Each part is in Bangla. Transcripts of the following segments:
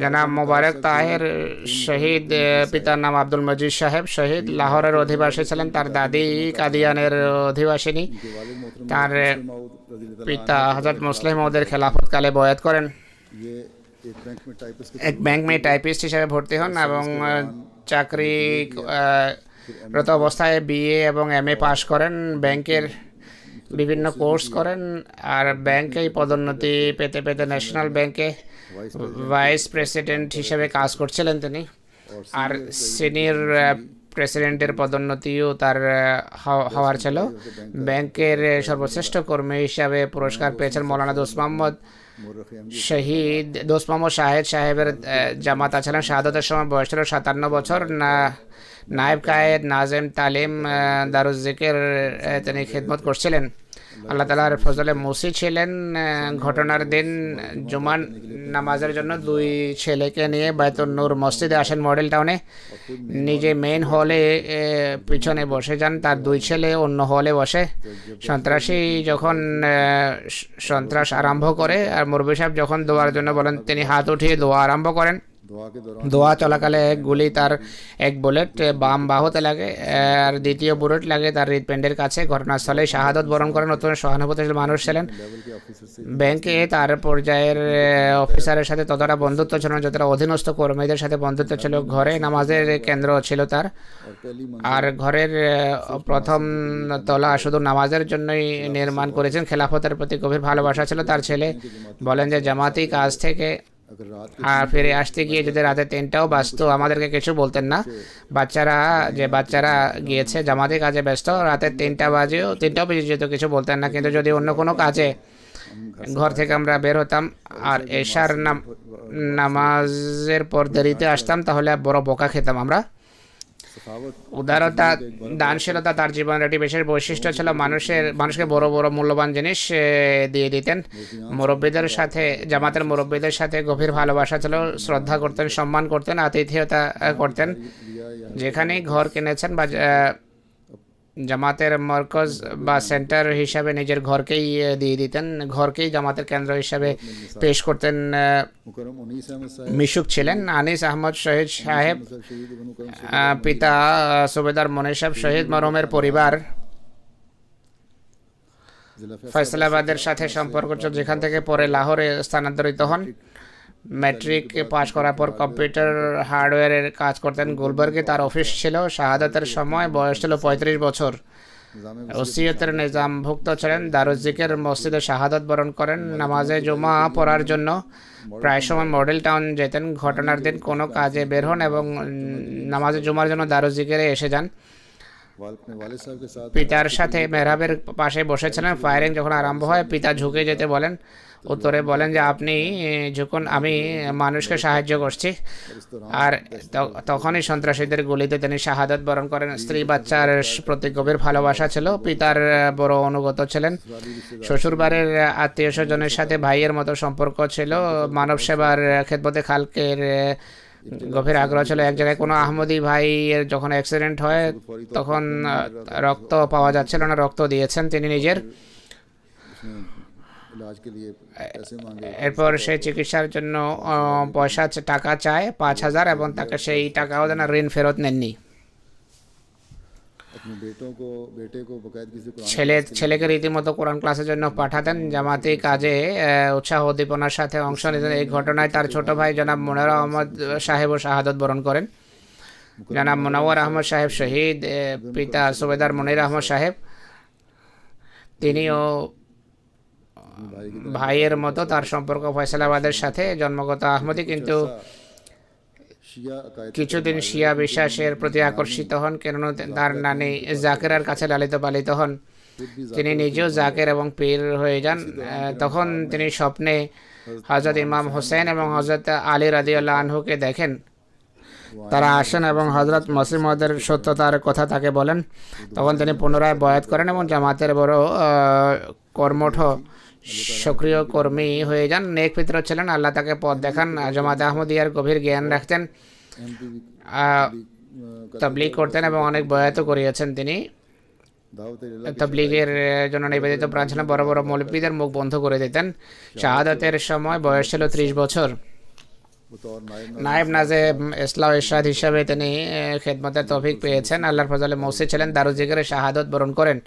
জনাব মোবারক তাহের শহীদ, পিতার নাম আব্দুল মজিদ সাহেব শহীদ, লাহোরের অধিবাসী ছিলেন। তার দাদি কাদিয়ানের অধিবাসিনী। তার পিতা হযরত মুসলিম মাউদের খেলাফতকালে বয়াত করেন। এক ব্যাংক মে টাইপিস্ট হিসেবে ভর্তি হন এবং চাকরিরত অবস্থায় বিএ এবং এমএ পাশ করেন। ব্যাংকের বিভিন্ন কোর্স করেন আর ব্যাংকেই পদোন্নতি পেতে পেতে ন্যাশনাল ব্যাংকে ভাইস প্রেসিডেন্ট হিসেবে কাজ করছিলেন তিনি। আর সিনিয়র প্রেসিডেন্টের পদোন্নতিও তার হওয়ার ছিল। ব্যাংকের সর্বশ্রেষ্ঠ কর্মী হিসাবে পুরস্কার পেয়েছেন মৌলানা দোস্ত মোহাম্মদ শহীদ, দোস্ত মোহাম্মদ শাহেদ সাহেবের জামাতা ছিলেন। শাহাদতের সময় বয়স ছিল 57 বছর। নায়েব কায়েদ নাজেম তালিম দারুজ জিকির তিনি খিদমত করছিলেন। আল্লাহ তাআলার ফজলে মুসি ছিলেন। ঘটনার দিন জুমার নামাজের জন্য দুই ছেলেকে নিয়ে বায়তুন নূর মসজিদে আসেন মডেল টাউনে। নিজে মেইন হলে পিছনে বসে যান, তার দুই ছেলে অন্য হলে বসে। সন্ত্রাসী যখন সন্ত্রাস আরম্ভ করে আর মুরব্বি সাহেব যখন দোয়ার জন্য বলেন, তিনি হাত উঠিয়ে দোয়া আরম্ভ করেন। দোয়া চলাকালে এক গুলি তার এক বুলেট বাম বাহুতে লাগে আর দ্বিতীয় বুলেট লাগে তার হৃদপিণ্ডের কাছে। ঘটনাস্থলে শাহাদত বরণ করেন। নতুন সহানুভূতিশীল মানুষ ছিলেন। ব্যাংকে তার পর্যায়ের অফিসারের সাথে ততটা বন্ধুত্ব ছিল না যতটা অধীনস্থ কর্মীদের সাথে বন্ধুত্ব ছিল। ঘরে নামাজের কেন্দ্র ছিল তার। আর ঘরের প্রথম তলা শুধু নামাজের জন্যই নির্মাণ করেছেন। খেলাফতের প্রতি গভীর ভালোবাসা ছিল তার। ছেলে বলেন যে জামাতি কাজ থেকে আর ফিরে আসতে গিয়ে যদি রাতে 3টাও বাজতো আমাদেরকে কিছু বলতেন না। বাচ্চারা গিয়েছে জামাতি কাজে ব্যস্ত, রাতে 3টা বেজে যেত, কিছু বলতেন না। কিন্তু যদি অন্য কোনো কাজে ঘর থেকে আমরা বের হতাম আর এশার নামাজের পর দেরিতে আসতাম তাহলে বড় বকা খেতাম আমরা। উদারতা, দানশীলতা তার জীবনের একটি বিশেষ বৈশিষ্ট্য ছিল। মানুষকে বড় বড় মূল্যবান জিনিস দিয়ে দিতেন। জামাতের মুরব্বীদের সাথে গভীর ভালোবাসা ছিল। শ্রদ্ধা করতেন, সম্মান করতেন, আতিথেয়তা করতেন। যেখানেই ঘর কিনেছেন বা জামাতের মরকজ বা সেন্টার হিসাবে নিজের ঘরকেই দিয়ে দিতেন, ঘরকেই জামাতের কেন্দ্র হিসাবে পেশ করতেন। মিশুক ছিলেন। আনিস আহমদ শহীদ সাহেব, পিতা সুবেদার মনির সাহেব শহীদ। মরহুমের পরিবার ফয়সালাবাদের সাথে সম্পর্ক, যেখান থেকে পরে লাহোরে স্থানান্তরিত হন। ম্যাট্রিক পাশ করার পর কম্পিউটার হার্ডওয়্যারের কাজ করতেন। গুলবার্গে তার অফিস ছিল। শাহাদাতের সময় বয়স ছিল 35 বছর। ওসিয়তের নিজামভুক্ত ছিলেন। দারুজ জিকির মসজিদে শাহাদাত বরণ করেন। নামাজে জুমা পড়ার জন্য প্রায় সময় মডেল টাউন যেতেন। ঘটনার দিন কোনো কাজে বের হন এবং নামাজে জুমার জন্য দারুজ জিকিরে এসে যান। পিতার সাথে মেহরাবের পাশে বসেছিলেন। ফায়ারিং যখন আরম্ভ হয় পিতা ঝুঁকে যেতে বলেন। উত্তরে বলেন যে আপনি ঝুঁকুন, আমি মানুষকে সাহায্য করছি। আর তখনই সন্ত্রাসীদের গুলিতে তিনি শাহাদাত বরণ করেন। স্ত্রী বাচ্চার প্রতি গভীর ভালোবাসা ছিল। পিতার বড় অনুগত ছিলেন। শ্বশুরবাড়ির আত্মীয় স্বজনের সাথে ভাইয়ের মতো সম্পর্ক ছিল। মানব সেবার খেদমতে খালকের গভীর আগ্রহ ছিল। এক জায়গায় কোনো আহমদি ভাইয়ের যখন অ্যাক্সিডেন্ট হয় তখন রক্ত পাওয়া যাচ্ছিল না, রক্ত দিয়েছেন তিনি নিজের। এরপর সে চিকিৎসার জন্য টাকা চায় 5,000 এবং তাকে সেই টাকাও যেন ঋণ ফেরত নেননি। ছেলেকে রীতিমতো কোরআন ক্লাসের জন্য পাঠাতেন। জামাতি কাজে উৎসাহ উদ্দীপনার সাথে অংশ নিতেন। এই ঘটনায় তার ছোট ভাই জনাব মুনার আহমদ সাহেবও শাহাদত বরণ করেন। জনাব মুনাওয়ার আহমদ সাহেব শহীদ, পিতা সুবেদার মনির আহমদ সাহেব, তিনিও ভাইয়ের মতো তার সম্পর্ক ফয়সালাবাদের সাথে। জন্মগত আহমদি, কিন্তু কিছুদিন শিয়া বিশ্বাসের প্রতি আকর্ষিত হন, কেননা তার নানি জাকেরার কাছে লালিত পালিত হন। তিনি নিজেও জাকের এবং পীর হয়ে যান। তখন তিনি স্বপ্নে হযরত ইমাম হোসেন এবং হযরত আলী রাদিয়াল্লাহু আনহুকে দেখেন। তারা আসেন এবং হযরত মসিহ মাউদের সত্যতার কথা তাকে বলেন। তখন তিনি পুনরায় বয়াত করেন এবং জামাতের বড় কর্মঠ সক্রিয় কর্মী হয়ে যান। নেক ফিতর ছিলেন। আল্লাহ তাকে পথ দেখান। জামাত আহমদিয়ার গভীর জ্ঞান রাখতেন। তাবলীগ করতেন এবং অনেক বয়াতও করিয়েছেন তিনি। তাবলীগের জন্য নিবেদিত প্রাণ ছিলেন। বড় বড় মৌলবীদের মুখ বন্ধ করে দিতেন। শাহাদাতের সময় বয়স ছিল 30 বছর। बतौर নায়েব নাজেব ইসলাহ ইরশাদ হিসাবে তিনি খেদমতের তৌফিক পেয়েছেন। আল্লাহর ফজলে মৌসি ছিলেন। দারুজ জিকিরে শাহাদত বরণ করেন।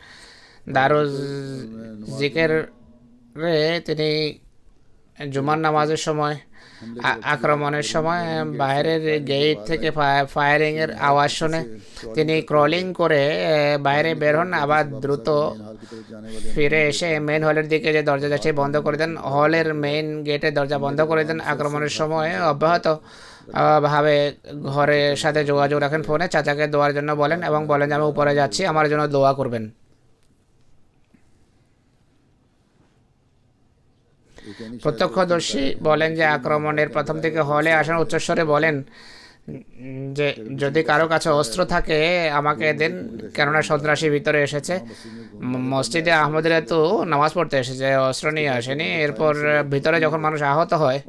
দারুজ জিকিরে তিনি জুমার নামাজের সময় আক্রমণের সময় বাইরের গেট থেকে ফায়ারিংয়ের আওয়াজ শুনে তিনি ক্রলিং করে বাইরে বের হন, আবার দ্রুত ফিরে এসে মেন হলের দিকে যে দরজা যাচ্ছে বন্ধ করে দেন। হলের মেইন গেটের দরজা বন্ধ করে দেন। আক্রমণের সময় অব্যাহত ভাবে ঘরের সাথে যোগাযোগ রাখেন ফোনে। চাচাকে দোয়ার জন্য বলেন এবং বলেন যে আমি উপরে যাচ্ছি, আমার জন্য দোয়া করবেন। প্রত্যক্ষদর্শী বলেন যে আক্রমণের প্রথম থেকে হলে আসেন উচ্চস্বরে বলেন যে যদি কারো কাছে অস্ত্র থাকে আমাকে দেন, কেননা সন্ত্রাসী ভিতরে এসেছে। মসজিদে আহমদিরা তো নামাজ পড়তে এসেছে, অস্ত্র নিয়ে আসেনি। এরপর ভিতরে যখন মানুষ আহত হয়,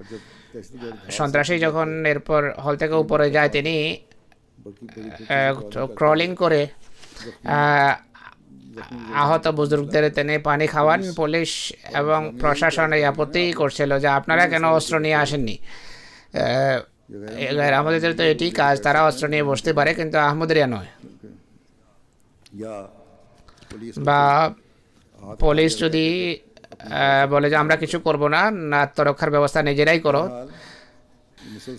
সন্ত্রাসী যখন এরপর হল থেকে উপরে যায়, তিনি ক্রলিং করে আহত বুজুর্গদের তিনি পানি খাওয়ান। পুলিশ এবং প্রশাসন এই আপত্তি করছিল যে আপনারা কেন অস্ত্র নিয়ে আসেননি। আহমদের তো এটি কাজ, তারা অস্ত্র নিয়ে বসতে পারে, কিন্তু আহমদিয়া নয়। বা পুলিশ যদি বলে যে আমরা কিছু করব না, আত্মরক্ষার ব্যবস্থা নিজেরাই করো।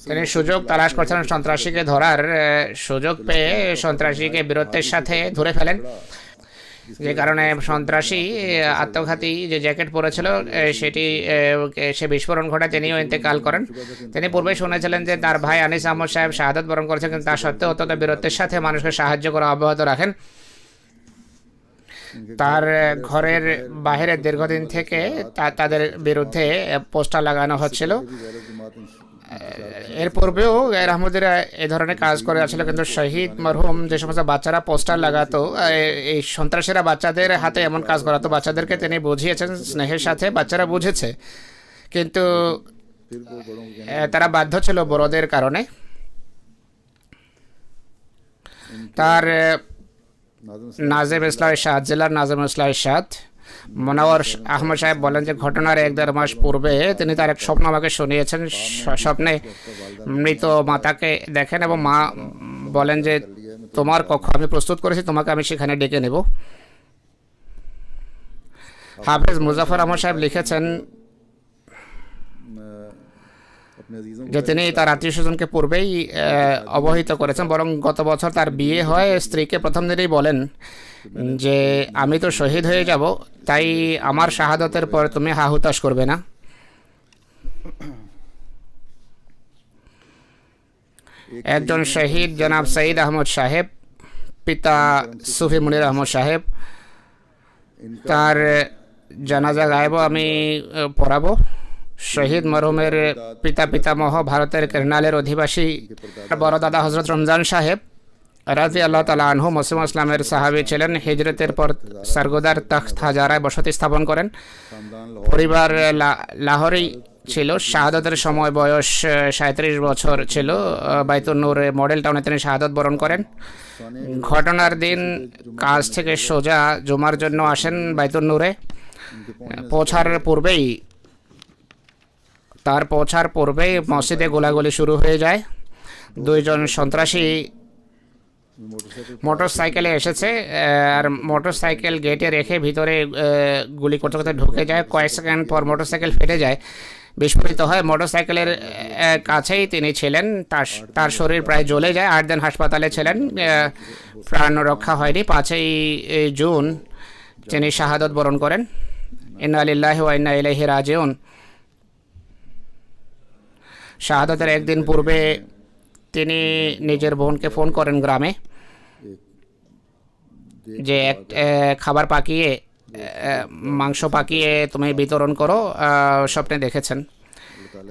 তিনি সুযোগ তালাশ করছেন সন্ত্রাসীকে ধরার। সুযোগ পেয়ে সন্ত্রাসীকে বীরত্বের সাথে ধরে ফেলেন, যে কারণে সন্ত্রাসী আত্মঘাতী যে জ্যাকেট পরেছিল সেটি সে বিস্ফোরণ ঘটায় তিনিও ইন্তেকাল করেন। তিনি পূর্বে শুনেছিলেন যে তার ভাই আনিস আহমদ সাহেব শাহাদত বরণ করেছেন, কিন্তু তা সত্ত্বেও অত্যন্ত বীরত্বের সাথে মানুষকে সাহায্য করা অব্যাহত রাখেন। তার ঘরের বাইরে দীর্ঘদিন থেকে তাদের বিরুদ্ধে পোস্টার লাগানো হচ্ছিল। এর পূর্বেও গায়ের আহমদিরা এ ধরনের কাজ করে আসছিল, কিন্তু শহীদ মরহুম যে সমস্ত বাচ্চারা পোস্টার লাগাতো, এই সন্ত্রাসীরা বাচ্চাদের হাতে এমন কাজ করাতো। বাচ্চাদেরকে তিনি বুঝিয়েছেন স্নেহের সাথে, বাচ্চারা বুঝেছে, কিন্তু তারা বাধ্য ছিল বড়দের কারণে। তার নাজেম ইসলাম ইরশাদ, জেলার নাজেম ইসলাম ইরশাদ মনোয়ার আহমদ সাহেব বলেন যে ঘটনার 1-1.5 মাস পূর্বে তিনি তার এক স্বপ্ন আমাকে শুনিয়েছেন। স্বপ্নে মৃত মাতাকে দেখেন এবং মা বলেন যে তোমার কক্ষ আমি প্রস্তুত করেছি, তোমাকে আমি সেখানে ডেকে নেব। হাফেজ মুজাফর আহমদ সাহেব লিখেছেন যে তিনি তার আত্মীয় স্বজনকে পূর্বেই অবহিত করেছেন, বরং গত বছর তার বিয়ে হয়। স্ত্রীকে প্রথম দিনেই বলেন যে আমি তো শহীদ হয়ে যাব, তাই আমার শাহাদতের পর তুমি হা হুতাশ করবে না। একজন শহীদ জনাব সঈদ আহমদ সাহেব, পিতা সুফি মুনির আহমদ সাহেব, তার জানাজা গায়েব আমি পড়াবো। শহীদ মরহুমের পিতা পিতামহ ভারতের কেরনালের অধিবাসী বড় দাদা হজরত রমজান সাহেব রাজি আল্লাহ তালা আনহু মুসলিম ইসলামের সাহাবী ছিলেন। হিজরতের পর সরগোদার তখ্ত হাজারায় বসতি স্থাপন করেন। পরিবার লাহোরেই ছিল। শাহাদতের সময় বয়স 37 বছর ছিল। বাইতুন নূর মডেল টাউনে তিনি শাহাদত বরণ করেন। ঘটনার দিন কাজ থেকে সোজা জুমার জন্য আসেন বাইতুন নূরে। পৌঁছার পূর্বেই মসজিদে গোলাগুলি শুরু হয়ে যায়। 2 জন সন্ত্রাসী মোটর সাইকেলে এসেছে আর মোটর সাইকেল গেটে রেখে ভিতরে গুলি করতে করতে ঢুকে যায়। কয়েক সেকেন্ড পর মোটর সাইকেল ফেটে যায়, বিস্ফোরিত হয়। মোটর সাইকেলের কাছেই তিনি ছিলেন। তার শরীর প্রায় জ্বলে যায়। 8 দিন হাসপাতালে ছিলেন, প্রাণ রক্ষা হয়নি। 5ই জুন তিনি শাহাদত বরণ করেন। ইন্না লিল্লাহি ওয়া ইন্না ইলাইহি রাজিউন। শাহাদতের একদিন পূর্বে তিনি নিজের বোনকে ফোন করেন গ্রামে, যে খাবার পাকিয়ে মাংস পাকিয়ে তুমি বিতরণ করো, স্বপ্নে দেখেছেন।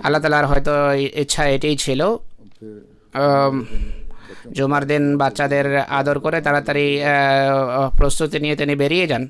আল্লাহ তাআলার হয়তো ইচ্ছা এটাই ছিল। জুমার দিন বাচ্চাদের আদর করে তাড়াতাড়ি প্রস্তুতি নিয়ে তিনি বেরিয়ে যান।